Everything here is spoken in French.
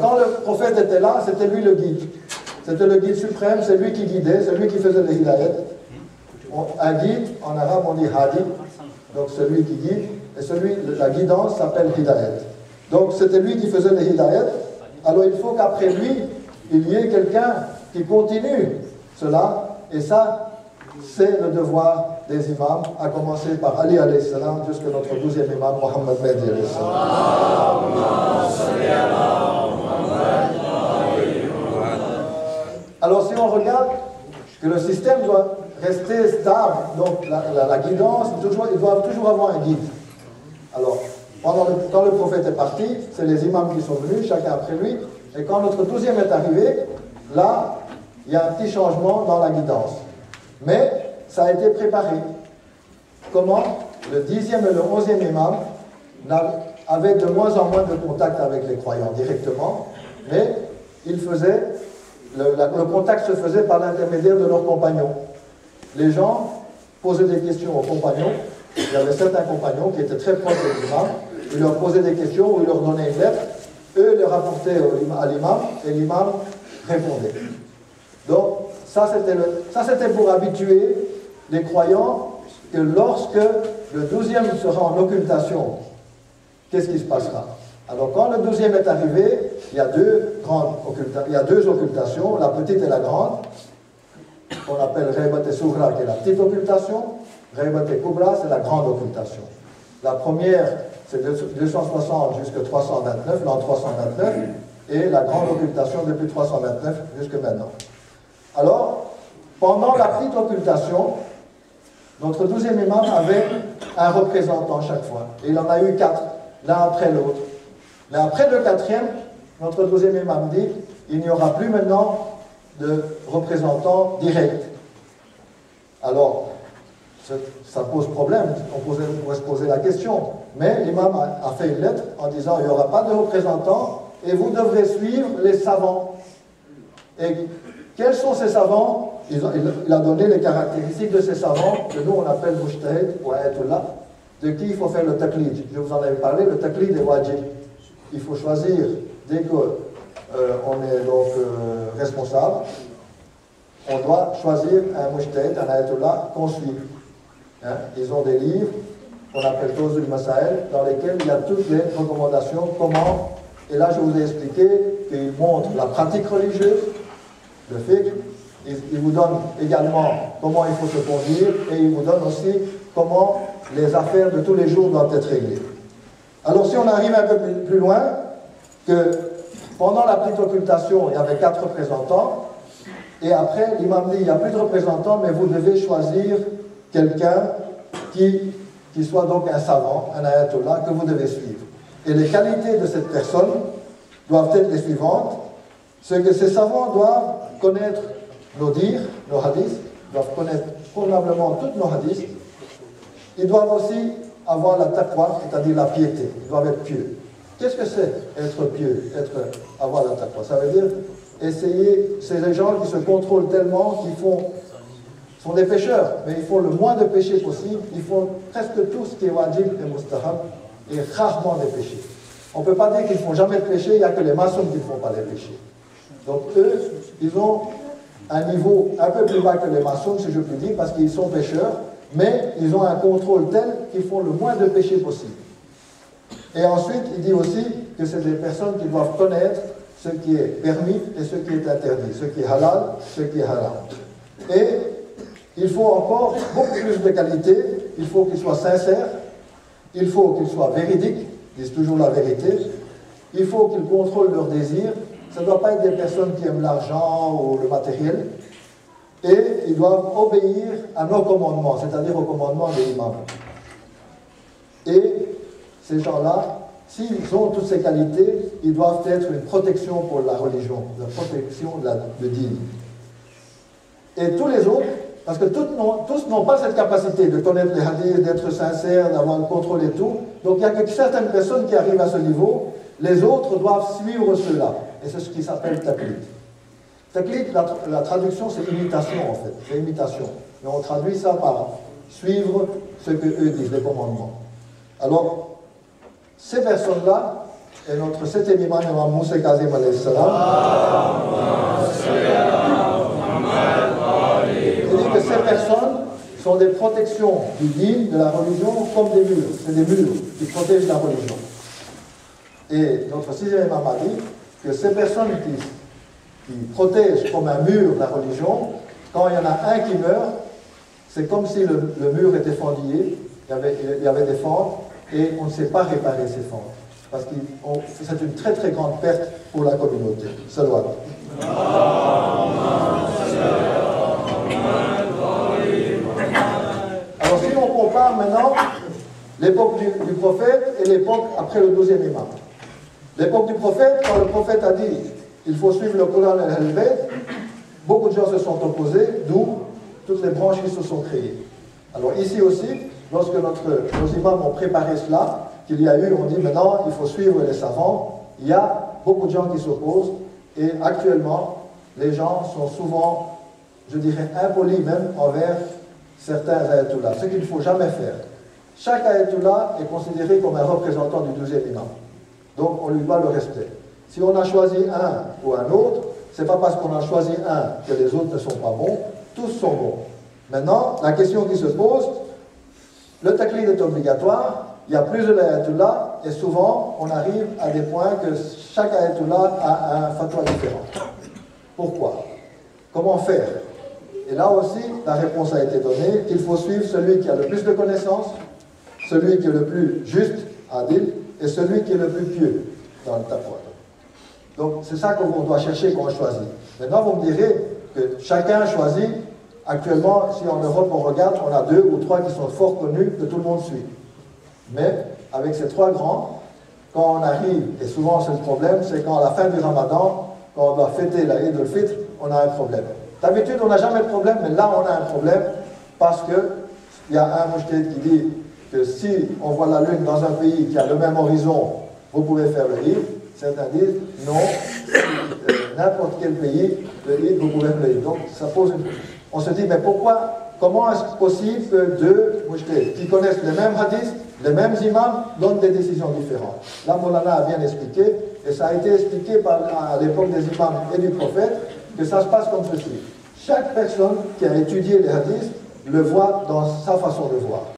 Quand le prophète était là, c'était lui le guide. C'était le guide suprême, c'est lui qui guidait, c'est lui qui faisait le hidayat. Un guide, en arabe on dit hadi, donc celui qui guide, et la guidance s'appelle hidayat. Donc c'était lui qui faisait le hidayat, alors il faut qu'après lui, il y ait quelqu'un qui continue cela, et ça, c'est le devoir des imams, à commencer par Ali alayhi salam, jusqu'à notre 12e imam, Mohammed Mehdi alayhi salam. Alors si on regarde que le système doit rester stable, donc la guidance, ils doivent toujours avoir un guide. Alors, quand le prophète est parti, c'est les imams qui sont venus, chacun après lui, et quand notre 12e est arrivé, là, il y a un petit changement dans la guidance. Mais ça a été préparé. Comment? Le 10e et le 11e imam avaient de moins en moins de contact avec les croyants directement, mais ils faisaient, le contact se faisait par l'intermédiaire de leurs compagnons. Les gens posaient des questions aux compagnons. Il y avait certains compagnons qui étaient très proches des imams. Ils leur posaient des questions ou ils leur donnaient une lettre. Eux les rapportaient à l'imam et l'imam répondait. Donc, ça c'était pour habituer les croyants que lorsque le 12e sera en occultation, qu'est-ce qui se passera? Alors, quand le 12e est arrivé, il y a deux occultations, la petite et la grande, qu'on appelle Ghaibat et Sughra, qui est la petite occultation. Ghaibat et Kubra, c'est la grande occultation. La première, c'est 260 jusqu'à 329, l'an 329, et la grande occultation depuis 329 jusqu'à maintenant. Alors, pendant la petite occultation, notre 12e imam avait un représentant chaque fois. Et il en a eu 4, l'un après l'autre. Mais après le 4e, notre 12e imam dit, il n'y aura plus maintenant de représentant direct. Alors, ça pose problème, on pourrait se poser la question. Mais l'imam a fait une lettre en disant, il n'y aura pas de représentant et vous devrez suivre les savants. Et quels sont ces savants? Il a donné les caractéristiques de ces savants, que nous on appelle Mujtahid ou Ayatollah, de qui il faut faire le taqlid. Je vous en avais parlé, le taqlid est wajib. Il faut choisir, dès qu'on est donc responsable, on doit choisir un Mujtahid, un Ayatollah qu'on suit. Hein? Ils ont des livres qu'on appelle Tawzul Masail, dans lesquels il y a toutes les recommandations, comment, et là je vous ai expliqué qu'ils montrent la pratique religieuse, le fiqh. Il vous donne également comment il faut se conduire et il vous donne aussi comment les affaires de tous les jours doivent être réglées. Alors si on arrive un peu plus loin, que pendant la petite occultation, il y avait 4 représentants, et après l'imam dit, il n'y a plus de représentants, mais vous devez choisir quelqu'un qui soit donc un savant, un ayatollah, que vous devez suivre. Et les qualités de cette personne doivent être les suivantes, c'est que ces savants doivent connaître nos dires, nos hadiths, doivent connaître probablement toutes nos hadiths. Ils doivent aussi avoir la taqwa, c'est-à-dire la piété. Ils doivent être pieux. Qu'est-ce que c'est être pieux, avoir la taqwa? Ça veut dire essayer, c'est les gens qui se contrôlent tellement qu'ils sont des pécheurs, mais ils font le moins de péchés possible. Ils font presque tout ce qui est wajib et mustahab, et rarement des péchés. On ne peut pas dire qu'ils ne font jamais de péchés, il n'y a que les maçons qui ne font pas des péchés. Donc eux, ils ont un niveau un peu plus bas que les maçons, si je puis dire, parce qu'ils sont pécheurs, mais ils ont un contrôle tel qu'ils font le moins de péchés possible. Et ensuite, il dit aussi que c'est des personnes qui doivent connaître ce qui est permis et ce qui est interdit, ce qui est halal, ce qui est haram. Et il faut encore beaucoup plus de qualité, il faut qu'ils soient sincères, il faut qu'ils soient véridiques, ils disent toujours la vérité, il faut qu'ils contrôlent leurs désirs. Ça ne doit pas être des personnes qui aiment l'argent ou le matériel. Et ils doivent obéir à nos commandements, c'est-à-dire aux commandements des imams. Et ces gens-là, s'ils ont toutes ces qualités, ils doivent être une protection pour la religion, la protection de dîn. Et tous les autres, parce que tous n'ont pas cette capacité de connaître les hadiths, d'être sincères, d'avoir le contrôle et tout. Donc il n'y a que certaines personnes qui arrivent à ce niveau. Les autres doivent suivre ceux-là. Et c'est ce qui s'appelle taqlid. Taqlid, la traduction, c'est imitation en fait. C'est imitation. Mais on traduit ça par suivre ce que eux disent, les commandements. Alors, ces personnes-là, et notre septième imam, Imam Moussa Kazim alayhi salam, il dit que ces personnes sont des protections du dîn, de la religion, comme des murs. C'est des murs qui protègent la religion. Et notre sixième imam a dit que ces personnes qui protègent comme un mur la religion, quand il y en a un qui meurt, c'est comme si le mur était fendillé, il y avait des fentes, et on ne sait pas réparer ces fentes. Parce que c'est une très très grande perte pour la communauté. Salawat. Alors si on compare maintenant l'époque du prophète et l'époque après le 12e imam. L'époque du prophète, quand le prophète a dit il faut suivre le Coran et l'Al-Bayt, beaucoup de gens se sont opposés, d'où toutes les branches qui se sont créées. Alors ici aussi, lorsque nos imams ont préparé cela, qu'il y a eu, on dit maintenant il faut suivre les savants, il y a beaucoup de gens qui s'opposent et actuellement les gens sont souvent, je dirais, impolis même envers certains ayatollahs, ce qu'il ne faut jamais faire. Chaque ayatollah est considéré comme un représentant du 12e imam. Donc on lui doit le respect. Si on a choisi un ou un autre, ce n'est pas parce qu'on a choisi un que les autres ne sont pas bons, tous sont bons. Maintenant, la question qui se pose, le taqlid est obligatoire, il y a plusieurs ayatollahs et souvent on arrive à des points que chaque ayatollah a un fatwa différent. Pourquoi? Comment faire? Et là aussi, la réponse a été donnée, qu'il faut suivre celui qui a le plus de connaissances, celui qui est le plus juste, adil, et celui qui est le plus pieux dans le taqwa. Donc c'est ça qu'on doit chercher quand on choisit. Maintenant vous me direz que chacun choisit, actuellement si en Europe on regarde, on a 2 ou 3 qui sont fort connus, que tout le monde suit. Mais avec ces 3 grands, quand on arrive, et souvent c'est le problème, c'est quand à la fin du Ramadan, quand on doit fêter la Eid al-Fitr, on a un problème. D'habitude on n'a jamais de problème, mais là on a un problème parce qu'il y a un mujtahid qui dit que si on voit la lune dans un pays qui a le même horizon, vous pouvez faire le Eid. Certains disent non, n'importe quel pays, le Eid, vous pouvez le Eid. Donc ça pose une... On se dit, mais pourquoi, comment est-ce possible que 2 mujtahid qui connaissent les mêmes hadiths, les mêmes imams, donnent des décisions différentes? Là, Moulana a bien expliqué, et ça a été expliqué à l'époque des imams et du prophète, que ça se passe comme ceci. Chaque personne qui a étudié les hadiths le voit dans sa façon de voir.